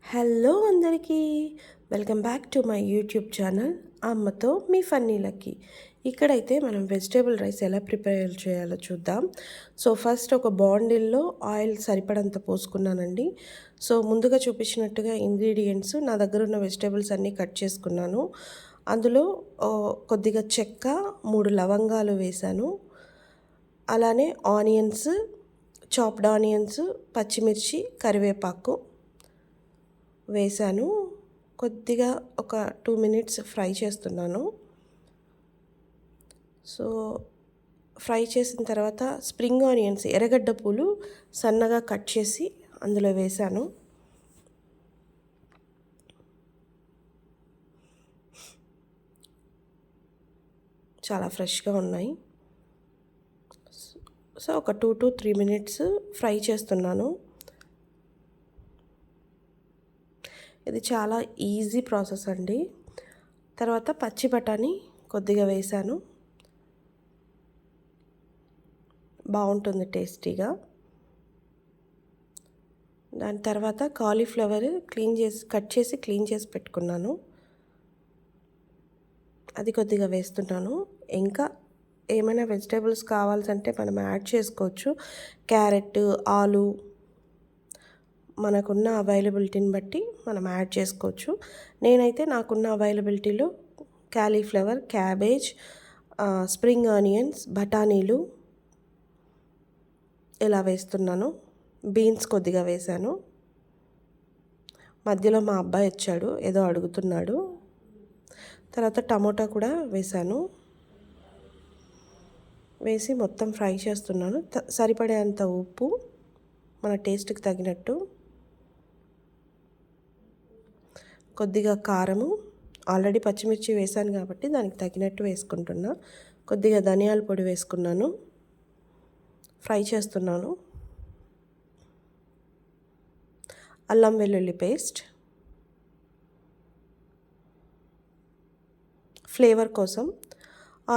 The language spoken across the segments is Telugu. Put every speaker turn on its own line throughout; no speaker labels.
హలో అందరికీ, welcome back to my YouTube channel అమ్మతో మీ ఫన్నీ లక్కీ. ఇక్కడైతే మనం వెజిటేబుల్ రైస్ ఎలా ప్రిపేర్ చేయాలో చూద్దాం. సో ఫస్ట్ ఒక బాండిల్లో ఆయిల్ సరిపడంత పోసుకున్నానండి. సో ముందుగా చూపించినట్టుగా ఇంగ్రీడియంట్స్ నా దగ్గర ఉన్న వెజిటేబుల్స్ అన్నీ కట్ చేసుకున్నాను. అందులో కొద్దిగా చెక్క, 3 లవంగాలు వేశాను. అలానే ఆనియన్స్, చాప్డ్ ఆనియన్స్, పచ్చిమిర్చి, కరివేపాకు వేశాను. కొద్దిగా ఒక 2 మినిట్స్ ఫ్రై చేస్తున్నాను. సో ఫ్రై చేసిన తర్వాత స్ప్రింగ్ ఆనియన్స్, ఎర్రగడ్డ పూలు సన్నగా కట్ చేసి అందులో వేశాను. చాలా ఫ్రెష్గా ఉన్నాయి. సో ఒక 2 to 3 మినిట్స్ ఫ్రై చేస్తున్నాను. ఇది చాలా ఈజీ ప్రాసెస్ అండి. తర్వాత పచ్చి బఠానీ కొద్దిగా వేశాను, బాగుంటుంది టేస్టీగా. దాని తర్వాత కాలీఫ్లవర్ కట్ చేసి క్లీన్ చేసి పెట్టుకున్నాను, అది కొద్దిగా వేస్తున్నాను. ఇంకా ఏమైనా వెజిటేబుల్స్ కావాల్సింటే మనం యాడ్ చేసుకోవచ్చు. క్యారెట్, ఆలు, మనకున్న అవైలబిలిటీని బట్టి మనం యాడ్ చేసుకోవచ్చు. నేనైతే నాకున్న అవైలబిలిటీలో కాలీఫ్లవర్, క్యాబేజ్, స్ప్రింగ్ ఆనియన్స్, బఠానీలు ఇలా వేస్తున్నాను. బీన్స్ కొద్దిగా వేశాను. మధ్యలో మా అబ్బాయి వచ్చాడు, ఏదో అడుగుతున్నాడు. తర్వాత టమోటా కూడా వేశాను. వేసి మొత్తం ఫ్రై చేస్తున్నాను. సరిపడేంత ఉప్పు, మన టేస్ట్కి తగినట్టు, కొద్దిగా కారము, ఆల్రెడీ పచ్చిమిర్చి వేసాను కాబట్టి దానికి తగినట్టు వేసుకుంటున్నా. కొద్దిగా ధనియాల పొడి వేసుకున్నాను. ఫ్రై చేస్తున్నాను. అల్లం వెల్లుల్లి పేస్ట్ ఫ్లేవర్ కోసం.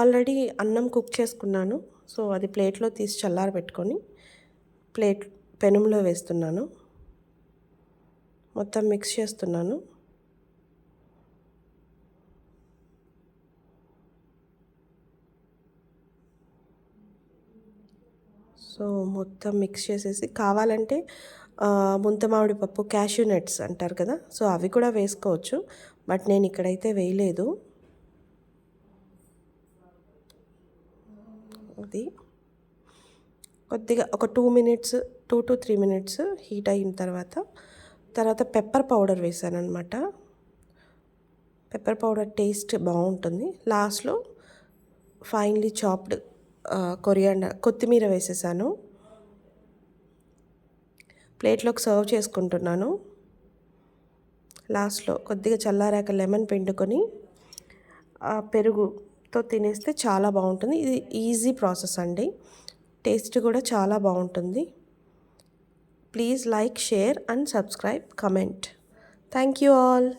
ఆల్రెడీ అన్నం కుక్ చేసుకున్నాను. సో అది ప్లేట్లో తీసి చల్లారబెట్టుకొని పెనంలో వేస్తున్నాను. మొత్తం మిక్స్ చేస్తున్నాను. సో మొత్తం మిక్స్ చేసేసి, కావాలంటే ముంతమామిడి పప్పు, క్యాష్యూ నట్స్ అంటారు కదా, సో అవి కూడా వేసుకోవచ్చు. బట్ నేను ఇక్కడైతే వేయలేదు. అది కొద్దిగా ఒక 2 to 3 మినిట్స్ హీట్ అయిన తర్వాత పెప్పర్ పౌడర్ వేసాను అనమాట. పెప్పర్ పౌడర్ టేస్ట్ బాగుంటుంది. లాస్ట్లో ఫైన్లీ చాప్డ్ కొత్తిమీర వేసేసాను. ప్లేట్లోకి సర్వ్ చేసుకుంటున్నాను. లాస్ట్లో కొద్దిగా చల్లారాక లెమన్ పిండుకొని పెరుగుతో తినేస్తే చాలా బాగుంటుంది. ఇది ఈజీ ప్రాసెస్ అండి. టేస్ట్ కూడా చాలా బాగుంటుంది. Please like, share and subscribe, comment. Thank you all.